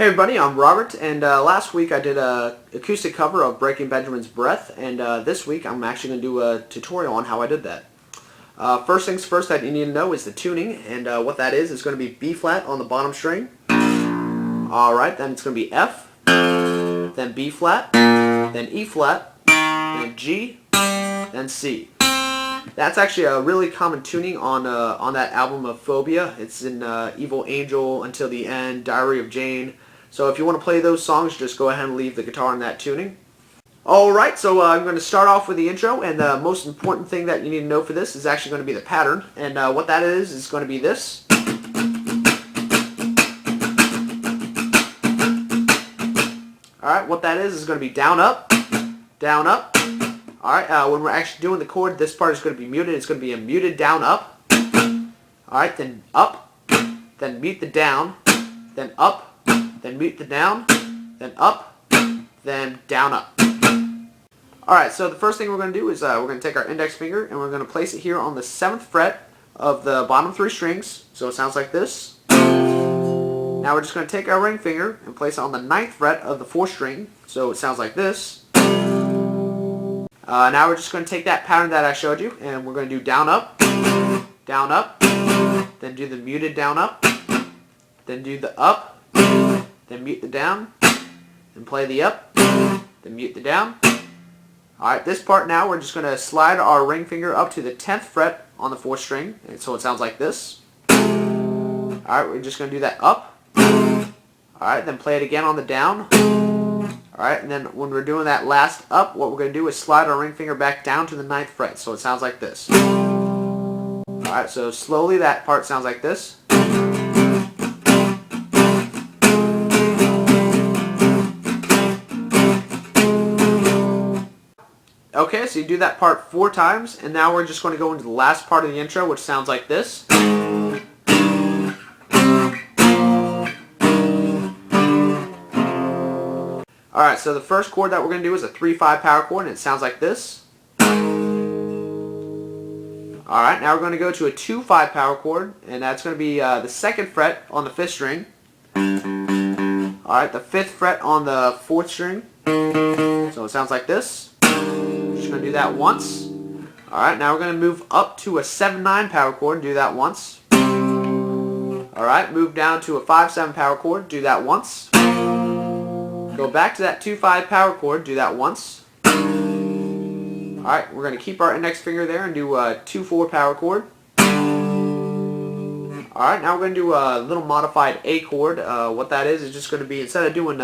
Hey everybody, I'm Robert, and last week I did a acoustic cover of Breaking Benjamin's Breath, and this week I'm actually going to do a tutorial on how I did that. First things first that you need to know is the tuning, and what that is going to be B flat on the bottom string. Alright, then it's going to be F, then B flat, then E flat, then G, then C. That's actually a really common tuning on that album of Phobia. It's in Evil Angel, Until the End, Diary of Jane. So if you want to play those songs, just go ahead and leave the guitar in that tuning. Alright, so I'm going to start off with the intro, and the most important thing that you need to know for this is actually going to be the pattern. And what that is going to be this. Alright, what that is going to be down, up, down, up. Alright, when we're actually doing the chord, this part is going to be muted. It's going to be a muted down, up. Alright, then up, then mute the down, then up, then mute the down, then up, then down, up. Alright, so the first thing we're going to do is we're going to take our index finger and we're going to place it here on the 7th fret of the bottom 3 strings. So it sounds like this. Now we're just going to take our ring finger and place it on the 9th fret of the 4th string. So it sounds like this. Now we're just going to take that pattern that I showed you and we're going to do down, up, then do the muted down, up, then do the up, then mute the down, then play the up, then mute the down. Alright, this part now we're just going to slide our ring finger up to the 10th fret on the 4th string, and so it sounds like this. Alright, we're just going to do that up. Alright, then play it again on the down. Alright, and then when we're doing that last up, what we're going to do is slide our ring finger back down to the 9th fret, so it sounds like this. Alright, so slowly that part sounds like this. Okay, so you do that part 4 times, and now we're just going to go into the last part of the intro, which sounds like this. Alright, so the first chord that we're going to do is a 3-5 power chord, and it sounds like this. Alright, now we're going to go to a 2-5 power chord, and that's going to be the 2nd fret on the 5th string. Alright, the 5th fret on the 4th string. So it sounds like this. We're just going to do that once. Alright, now we're going to move up to a 7-9 power chord and do that once. Alright, move down to a 5-7 power chord, do that once. Go back to that 2-5 power chord, do that once. Alright, we're going to keep our index finger there and do a 2-4 power chord. Alright, now we're going to do a little modified A chord. What that is just going to be, instead of doing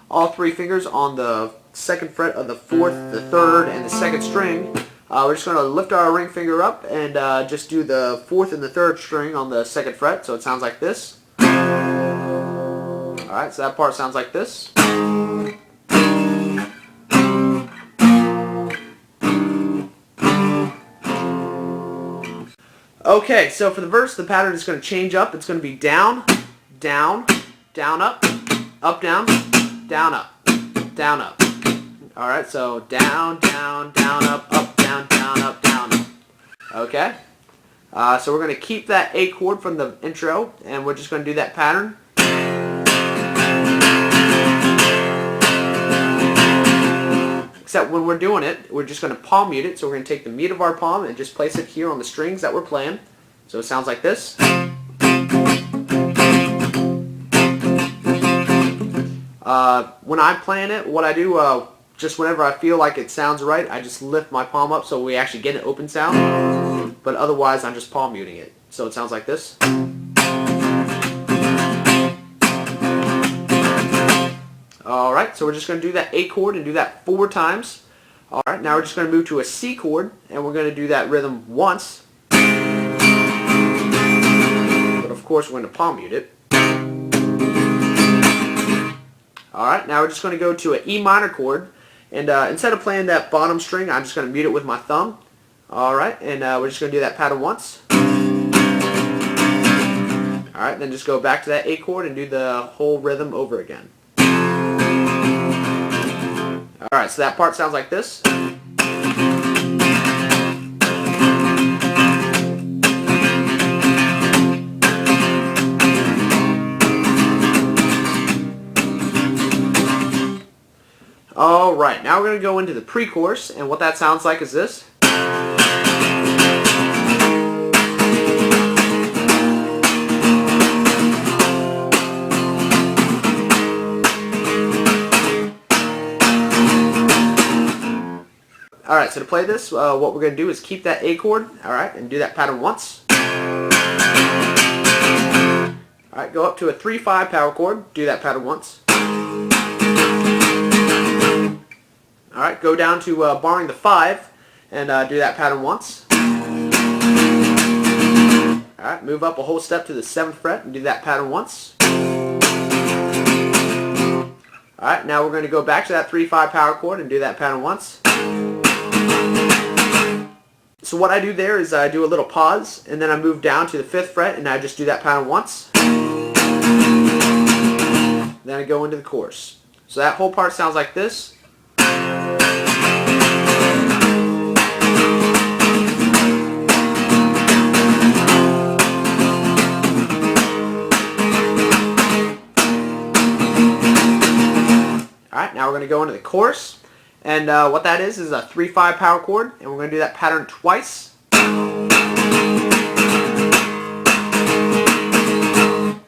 all 3 fingers on the 2nd fret of the 4th, the 3rd, and the 2nd string, we're just going to lift our ring finger up and just do the 4th and the 3rd string on the 2nd fret, so it sounds like this. Alright, so that part sounds like this. Okay, so for the verse, the pattern is going to change up. It's going to be down, down, down, up, down, down, up, down, up. Alright, so down, down, down, up, down, down, up, down, up. Okay? So we're going to keep that A chord from the intro, and we're just going to do that pattern. Except when we're doing it, we're just going to palm mute it. So we're going to take the mute of our palm and just place it here on the strings that we're playing. So it sounds like this. When I'm playing it, what I do, just whenever I feel like it sounds right, I just lift my palm up so we actually get an open sound. But otherwise, I'm just palm muting it. So it sounds like this. Alright, so we're just going to do that A chord and do that 4 times. Alright, now we're just going to move to a C chord, and we're going to do that rhythm once. But of course, we're going to palm mute it. Alright, now we're just going to go to an E minor chord, and instead of playing that bottom string, I'm just going to mute it with my thumb. Alright, and we're just going to do that pattern once. Alright, then just go back to that A chord and do the whole rhythm over again. Alright, so that part sounds like this. Alright, now we're going to go into the pre-chorus, and what that sounds like is this. Alright, so to play this, what we're going to do is keep that A chord, alright, and do that pattern once. Alright, go up to a 3-5 power chord, do that pattern once. Alright, go down to barring the 5 and do that pattern once. Alright, move up a whole step to the 7th fret and do that pattern once. Alright, now we're going to go back to that 3-5 power chord and do that pattern once. So what I do there is I do a little pause, and then I move down to the 5th fret and I just do that pattern once. Then I go into the chorus. So that whole part sounds like this. Alright, now we're going to go into the chorus. And what that is a 3-5 power chord, and we're going to do that pattern twice.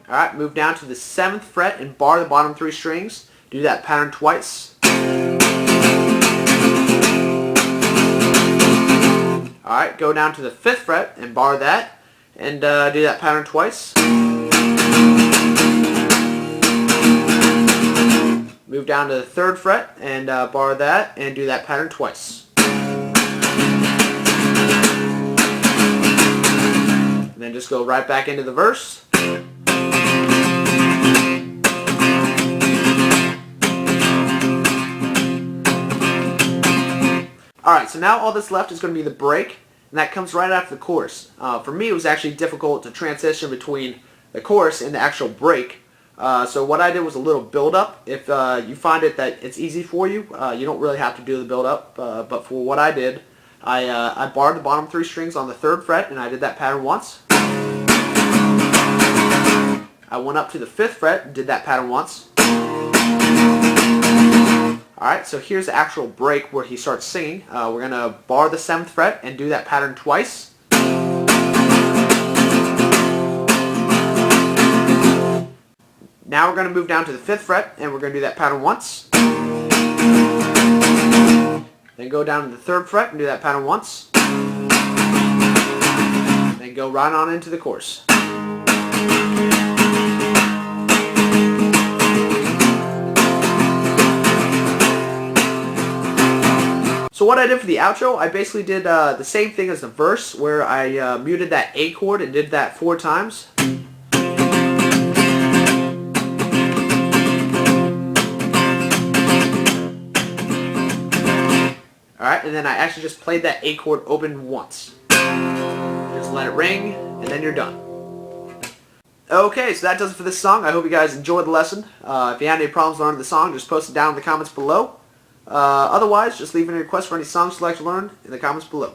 Alright, move down to the 7th fret and bar the bottom 3 strings. Do that pattern twice. Alright, go down to the 5th fret and bar that, and do that pattern twice. Move down to the 3rd fret and bar that and do that pattern twice. And then just go right back into the verse. Alright, so now all that's left is going to be the break, and that comes right after the chorus. For me, it was actually difficult to transition between the chorus and the actual break. So what I did was a little build-up. If you find it that it's easy for you, you don't really have to do the build-up. But for what I did, I barred the bottom 3 strings on the 3rd fret, and I did that pattern once. I went up to the 5th fret and did that pattern once. Alright, so here's the actual break where he starts singing. We're going to bar the 7th fret and do that pattern twice. Now we're going to move down to the 5th fret and we're going to do that pattern once. Then go down to the 3rd fret and do that pattern once. Then go right on into the chorus. So what I did for the outro, I basically did the same thing as the verse, where I muted that A chord and did that 4 times. Alright, and then I actually just played that A chord open once. Just let it ring, and then you're done. Okay, so that does it for this song. I hope you guys enjoyed the lesson. If you had any problems learning the song, just post it down in the comments below. Otherwise, just leave any requests for any songs you'd like to learn in the comments below.